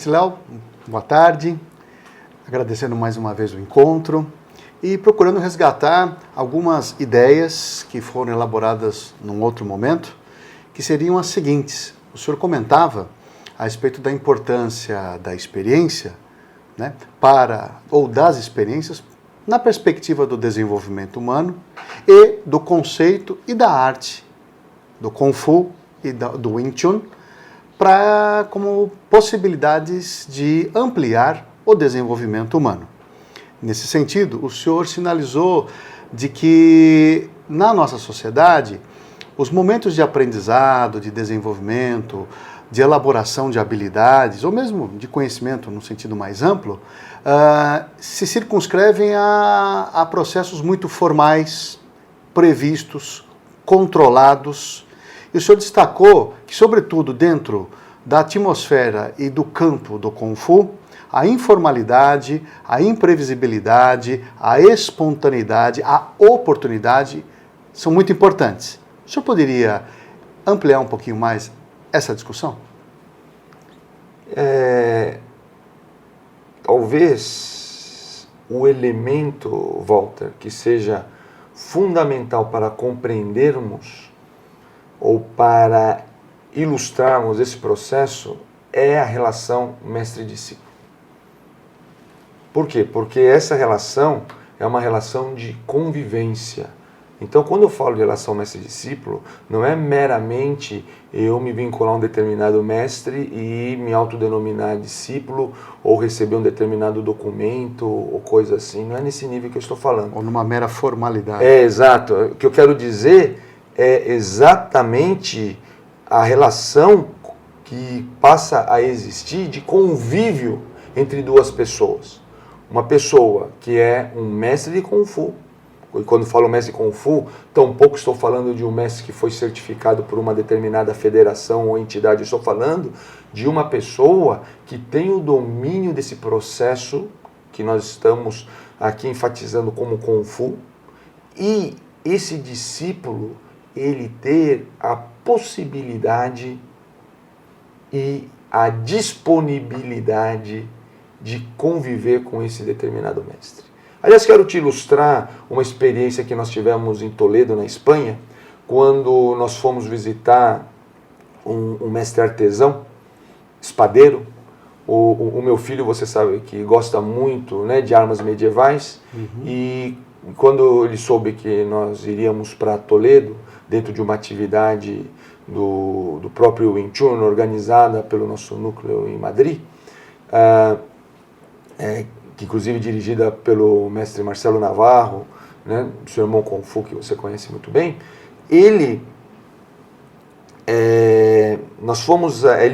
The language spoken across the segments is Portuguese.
Mestre Léo, boa tarde. Agradecendo mais uma vez o encontro e procurando resgatar algumas ideias que foram elaboradas num outro momento, que seriam as seguintes. O senhor comentava a respeito da importância da experiência, né, ou das experiências, na perspectiva do desenvolvimento humano e do conceito e da arte, do Kung Fu e do Wing Chun, como possibilidades de ampliar o desenvolvimento humano. Nesse sentido, o senhor sinalizou de que na nossa sociedade, os momentos de aprendizado, de desenvolvimento, de elaboração de habilidades, ou mesmo de conhecimento no sentido mais amplo, se circunscrevem a processos muito formais, previstos, controlados. E o senhor destacou que, sobretudo dentro da atmosfera e do campo do Kung Fu, a informalidade, a imprevisibilidade, a espontaneidade, a oportunidade são muito importantes. O senhor poderia ampliar um pouquinho mais essa discussão? Talvez o elemento, Walter, que seja fundamental para compreendermos ou para ilustrarmos esse processo é a relação mestre-discípulo. Por quê? Porque essa relação é uma relação de convivência. Então, quando eu falo de relação mestre-discípulo, não é meramente eu me vincular a um determinado mestre e me autodenominar discípulo ou receber um determinado documento ou coisa assim. Não é nesse nível que eu estou falando. Ou numa mera formalidade. Exato. O que eu quero dizer é exatamente a relação que passa a existir de convívio entre duas pessoas. Uma pessoa que é um mestre de Kung Fu, e quando falo mestre de Kung Fu, tampouco estou falando de um mestre que foi certificado por uma determinada federação ou entidade, eu estou falando de uma pessoa que tem o domínio desse processo que nós estamos aqui enfatizando como Kung Fu, e esse discípulo, ele ter a possibilidade e a disponibilidade de conviver com esse determinado mestre. Aliás, quero te ilustrar uma experiência que nós tivemos em Toledo, na Espanha, quando nós fomos visitar um mestre artesão, espadeiro. O meu filho, você sabe que gosta muito, né, de armas medievais, e quando ele soube que nós iríamos para Toledo, dentro de uma atividade do próprio Wing Chun, organizada pelo nosso núcleo em Madrid, que inclusive dirigida pelo mestre Marcelo Navarro, né, seu irmão Kung Fu, que você conhece muito bem, ele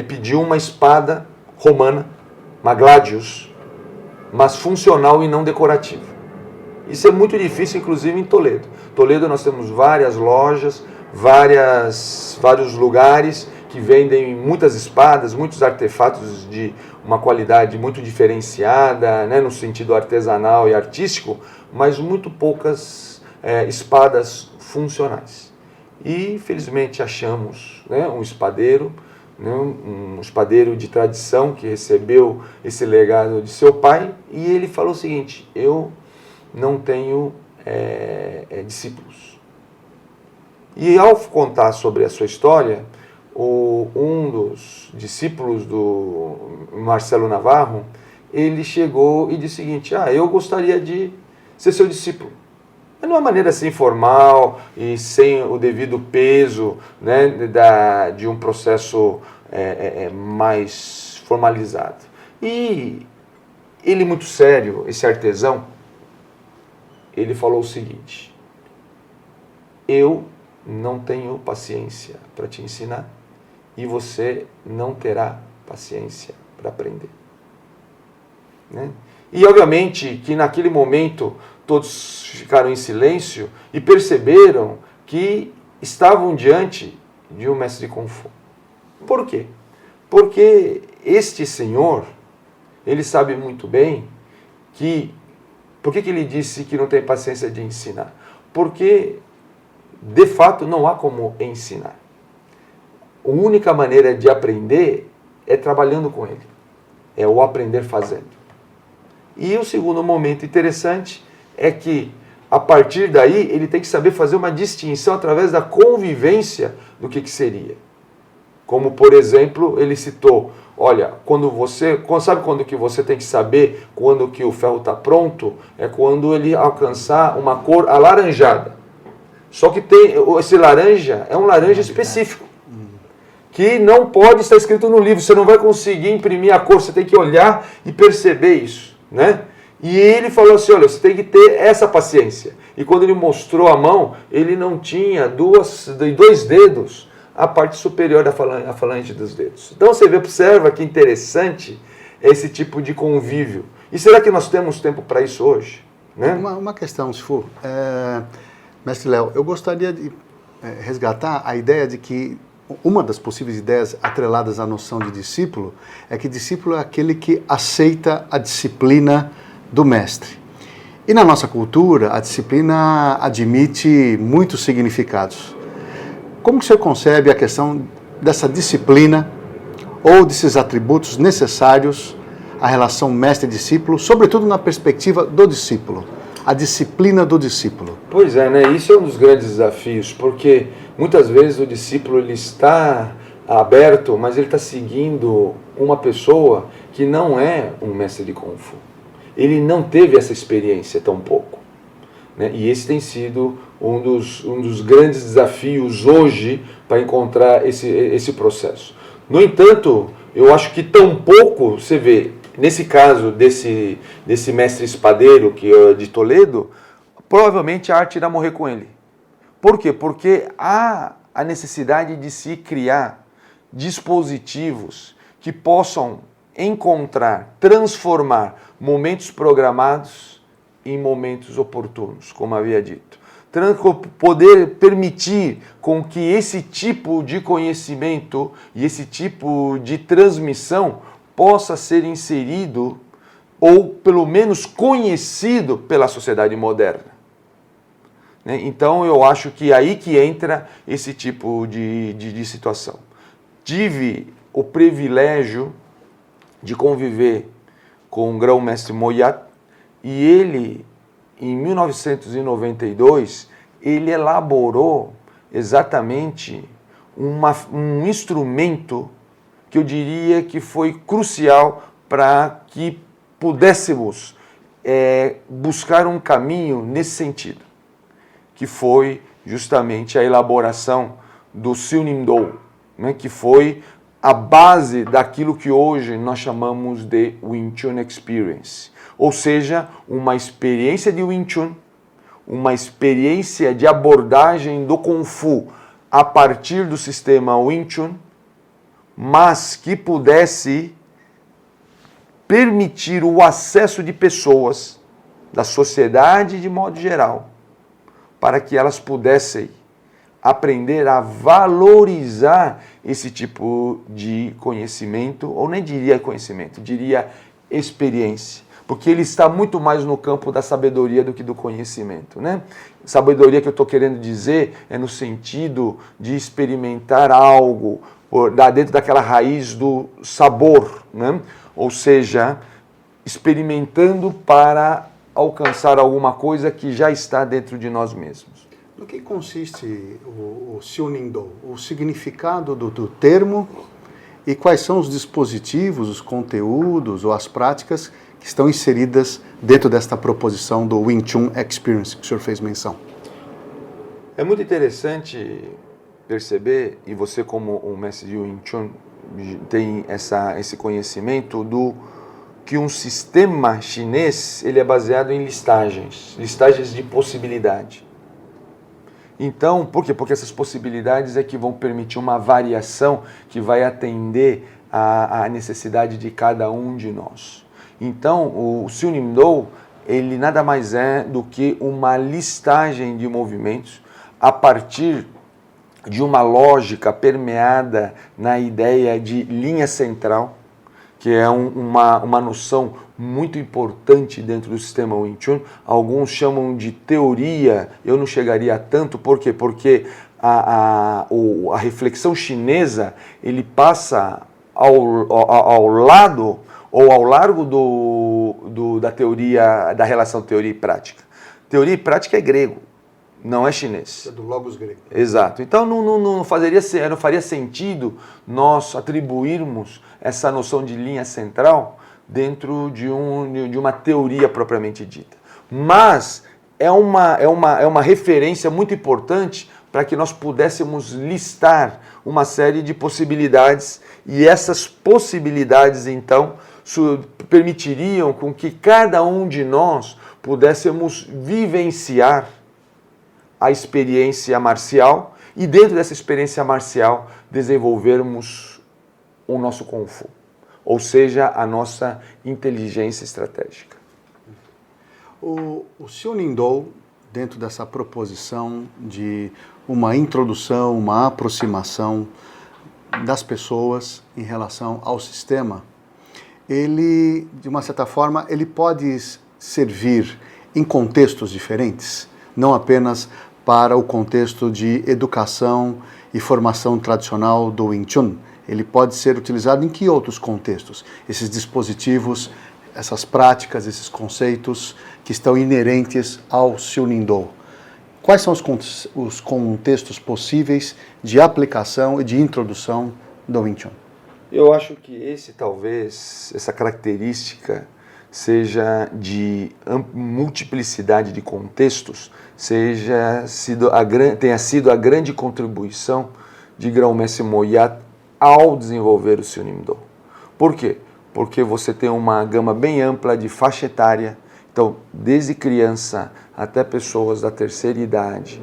pediu uma espada romana, uma gladius, mas funcional e não decorativa. Isso é muito difícil, inclusive em Toledo. Toledo nós temos várias lojas, vários lugares que vendem muitas espadas, muitos artefatos de uma qualidade muito diferenciada, né, no sentido artesanal e artístico, mas muito poucas espadas funcionais. E felizmente achamos, né, um espadeiro de tradição que recebeu esse legado de seu pai, e ele falou o seguinte: eu não tenho discípulos. E ao contar sobre a sua história, um dos discípulos do Marcelo Navarro, ele chegou e disse o seguinte: eu gostaria de ser seu discípulo. Mas de uma maneira assim formal e sem o devido peso, né, de um processo mais formalizado. E ele, muito sério, esse artesão, ele falou o seguinte: eu não tenho paciência para te ensinar e você não terá paciência para aprender. Né? E obviamente que naquele momento todos ficaram em silêncio e perceberam que estavam diante de um mestre de Kung Fu. Por quê? Porque este senhor, ele sabe muito bem que... Por que ele disse que não tem paciência de ensinar? Porque, de fato, não há como ensinar. A única maneira de aprender é trabalhando com ele. é o aprender fazendo. E o segundo momento interessante é que, a partir daí, ele tem que saber fazer uma distinção através da convivência do que seria. Como, por exemplo, ele citou, olha, sabe quando que você tem que saber quando que o ferro está pronto? É quando ele alcançar uma cor alaranjada. Só que esse laranja é um laranja específico, que não pode estar escrito no livro, você não vai conseguir imprimir a cor, você tem que olhar e perceber isso, né? E ele falou assim, olha, você tem que ter essa paciência. E quando ele mostrou a mão, ele não tinha dois dedos, a parte superior da falange dos dedos. Então você observa que interessante esse tipo de convívio. E será que nós temos tempo para isso hoje? Né? Uma questão, se for, mestre Léo, eu gostaria de resgatar a ideia de que uma das possíveis ideias atreladas à noção de discípulo é que discípulo é aquele que aceita a disciplina do mestre. E na nossa cultura, a disciplina admite muitos significados. Como que o senhor concebe a questão dessa disciplina ou desses atributos necessários à relação mestre-discípulo, sobretudo na perspectiva do discípulo, a disciplina do discípulo? Pois é, né? Isso é um dos grandes desafios, porque muitas vezes o discípulo ele está aberto, mas ele está seguindo uma pessoa que não é um mestre de Kung Fu. Ele não teve essa experiência tão pouco. Né? E esse tem sido um dos grandes desafios hoje para encontrar esse processo. No entanto, eu acho que tão pouco, você vê, nesse caso desse mestre espadeiro que é de Toledo, provavelmente a arte irá morrer com ele. Por quê? Porque há a necessidade de se criar dispositivos que possam encontrar, transformar momentos programados em momentos oportunos, como havia dito. Poder permitir com que esse tipo de conhecimento e esse tipo de transmissão possa ser inserido ou pelo menos conhecido pela sociedade moderna. Então eu acho que aí que entra esse tipo de situação. Tive o privilégio de conviver com o grão-mestre Moyat, e ele, em 1992, ele elaborou exatamente um instrumento que eu diria que foi crucial para que pudéssemos buscar um caminho nesse sentido, que foi justamente a elaboração do Siu Nim Do, né, que foi a base daquilo que hoje nós chamamos de Wing Chun Experience, ou seja, uma experiência de Wing Chun, uma experiência de abordagem do Kung Fu a partir do sistema Wing Chun, mas que pudesse permitir o acesso de pessoas da sociedade de modo geral, para que elas pudessem aprender a valorizar esse tipo de conhecimento, ou nem diria conhecimento, diria experiência, porque ele está muito mais no campo da sabedoria do que do conhecimento, né? Sabedoria que eu estou querendo dizer é no sentido de experimentar algo dentro daquela raiz do sabor, né? Ou seja, experimentando para alcançar alguma coisa que já está dentro de nós mesmos. No que consiste o Siu Nim Do? O significado do termo e quais são os dispositivos, os conteúdos ou as práticas que estão inseridas dentro desta proposição do Wing Chun Experience que o senhor fez menção? É muito interessante perceber, e você como um mestre de Wing Chun tem esse conhecimento do que um sistema chinês ele é baseado em listagens de possibilidade. Então, por quê? Porque essas possibilidades é que vão permitir uma variação que vai atender à necessidade de cada um de nós. Então, o Siu Nim Do, ele nada mais é do que uma listagem de movimentos a partir de uma lógica permeada na ideia de linha central, que é uma noção muito importante dentro do sistema Wing Chun. Alguns chamam de teoria, eu não chegaria a tanto, por quê? Porque a reflexão chinesa, ele passa ao lado ou ao largo da teoria, da relação teoria e prática? Teoria e prática é grego, não é chinês. É do logos grego. Exato. Então não faria sentido nós atribuirmos essa noção de linha central dentro de uma teoria propriamente dita. Mas é uma referência muito importante para que nós pudéssemos listar uma série de possibilidades, e essas possibilidades, então, permitiriam com que cada um de nós pudéssemos vivenciar a experiência marcial e, dentro dessa experiência marcial, desenvolvermos o nosso Kung Fu, ou seja, a nossa inteligência estratégica. O Siu Ning Do, dentro dessa proposição de uma introdução, uma aproximação das pessoas em relação ao sistema, ele, de uma certa forma, ele pode servir em contextos diferentes, não apenas para o contexto de educação e formação tradicional do Wing Chun. Ele pode ser utilizado em que outros contextos? Esses dispositivos, essas práticas, esses conceitos que estão inerentes ao Siu Ning Do. Quais são os contextos possíveis de aplicação e de introdução do Wing Chun? Eu acho que essa característica seja de multiplicidade de contextos, tenha sido a grande contribuição de Grão-Mestre Moyat ao desenvolver o Siu Ning Do. Por quê? Porque você tem uma gama bem ampla de faixa etária. Então, desde criança até pessoas da terceira idade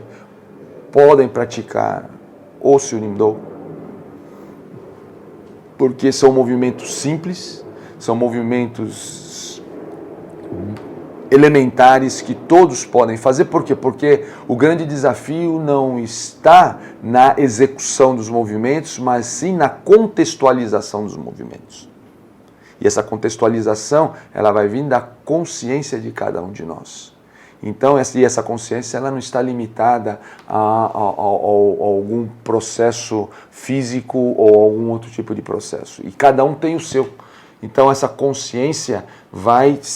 podem praticar o Siu Ning Do, porque são movimentos simples, são movimentos elementares que todos podem fazer. Por quê? Porque o grande desafio não está na execução dos movimentos, mas sim na contextualização dos movimentos. E essa contextualização, ela vai vir da consciência de cada um de nós. Então, essa consciência, ela não está limitada a algum processo físico ou algum outro tipo de processo. E cada um tem o seu. Então, essa consciência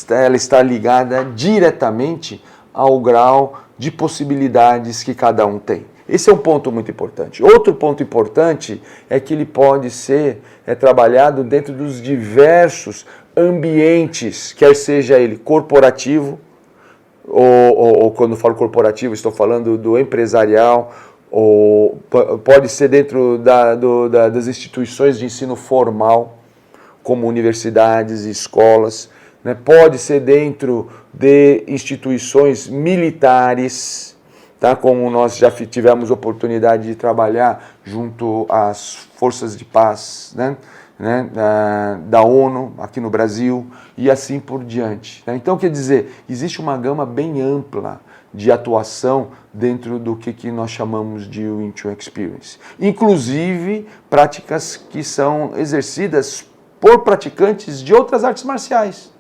ela está ligada diretamente ao grau de possibilidades que cada um tem. Esse é um ponto muito importante. Outro ponto importante é que ele pode ser trabalhado dentro dos diversos ambientes, quer seja ele corporativo, ou quando falo corporativo, estou falando do empresarial, ou pode ser dentro das instituições de ensino formal, como universidades e escolas, né? Pode ser dentro de instituições militares, tá? Como nós já tivemos oportunidade de trabalhar junto às forças de paz, né? Da ONU aqui no Brasil e assim por diante. Né? Então, quer dizer, existe uma gama bem ampla de atuação dentro do que nós chamamos de Wing Chun Experience. Inclusive, práticas que são exercidas por praticantes de outras artes marciais.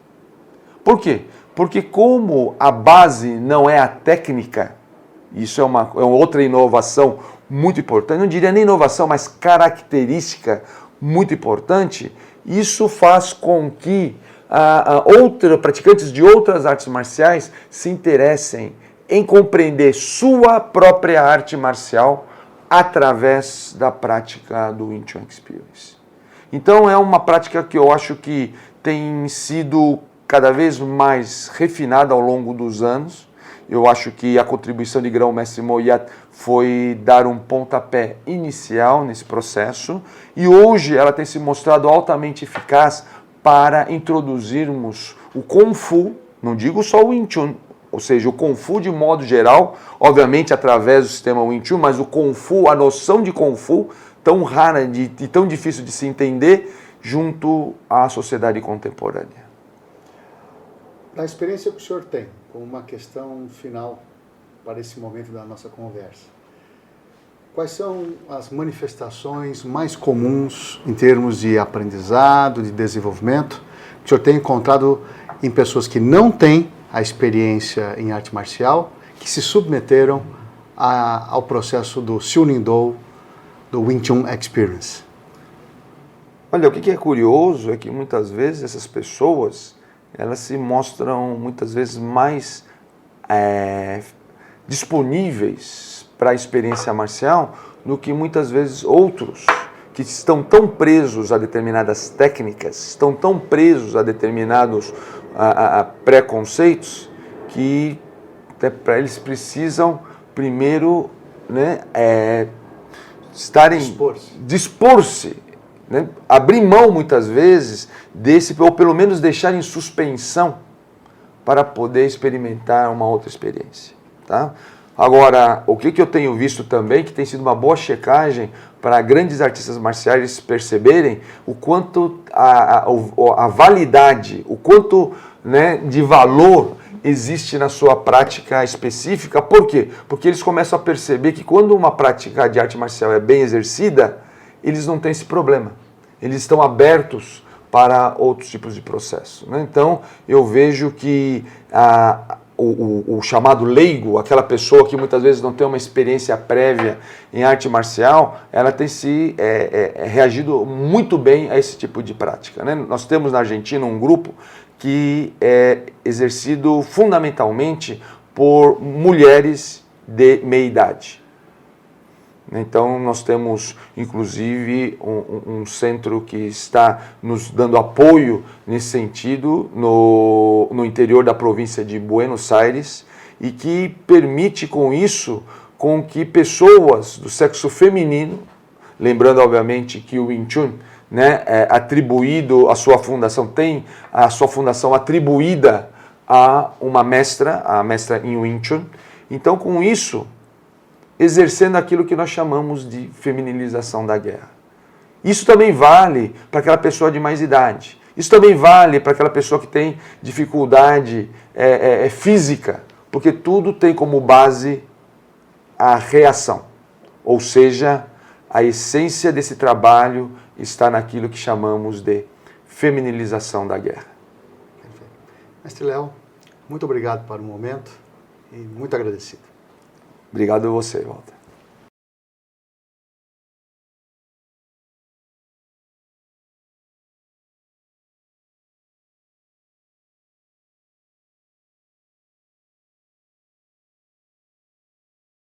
Por quê? Porque como a base não é a técnica, isso é uma outra inovação muito importante, não diria nem inovação, mas característica muito importante, isso faz com que praticantes de outras artes marciais se interessem em compreender sua própria arte marcial através da prática do Wing Chun Experience. Então é uma prática que eu acho que tem sido cada vez mais refinada ao longo dos anos. Eu acho que a contribuição de Grão-Mestre Moyat foi dar um pontapé inicial nesse processo e hoje ela tem se mostrado altamente eficaz para introduzirmos o Kung Fu, não digo só o Wing Chun, ou seja, o Kung Fu de modo geral, obviamente através do sistema Wing Chun, mas o Kung Fu, a noção de Kung Fu, tão rara e tão difícil de se entender junto à sociedade contemporânea. Da experiência que o senhor tem, como uma questão final para esse momento da nossa conversa, quais são as manifestações mais comuns em termos de aprendizado, de desenvolvimento, que o senhor tem encontrado em pessoas que não têm a experiência em arte marcial, que se submeteram ao processo do Siu Ning Do, do Wing Chun Experience? Olha, o que é curioso é que muitas vezes essas pessoas, elas se mostram muitas vezes mais disponíveis para a experiência marcial do que muitas vezes outros que estão tão presos a determinadas técnicas, estão tão presos a determinados preconceitos que para eles precisam primeiro, né, dispor-se, né, abrir mão muitas vezes desse, ou pelo menos deixar em suspensão para poder experimentar uma outra experiência, tá? Agora, o que eu tenho visto também, que tem sido uma boa checagem para grandes artistas marciais perceberem o quanto a validade, o quanto, né, de valor existe na sua prática específica. Por quê? Porque eles começam a perceber que quando uma prática de arte marcial é bem exercida, eles não têm esse problema. Eles estão abertos para outros tipos de processo, né? Então, eu vejo que o chamado leigo, aquela pessoa que muitas vezes não tem uma experiência prévia em arte marcial, ela tem reagido muito bem a esse tipo de prática, né? Nós temos na Argentina um grupo que é exercido fundamentalmente por mulheres de meia idade. Então, nós temos, inclusive, um centro que está nos dando apoio nesse sentido no interior da província de Buenos Aires e que permite, com isso, com que pessoas do sexo feminino, lembrando, obviamente, que o Wing Chun, né, atribuído, a sua fundação atribuída a uma mestra, a mestra em Wing Chun. Então, com isso, exercendo aquilo que nós chamamos de feminilização da guerra. Isso também vale para aquela pessoa de mais idade. Isso também vale para aquela pessoa que tem dificuldade física, porque tudo tem como base a reação. Ou seja, a essência desse trabalho está naquilo que chamamos de feminilização da guerra. Perfeito. Mestre Léo, muito obrigado por o momento e muito agradecido. Obrigado a você, Walter.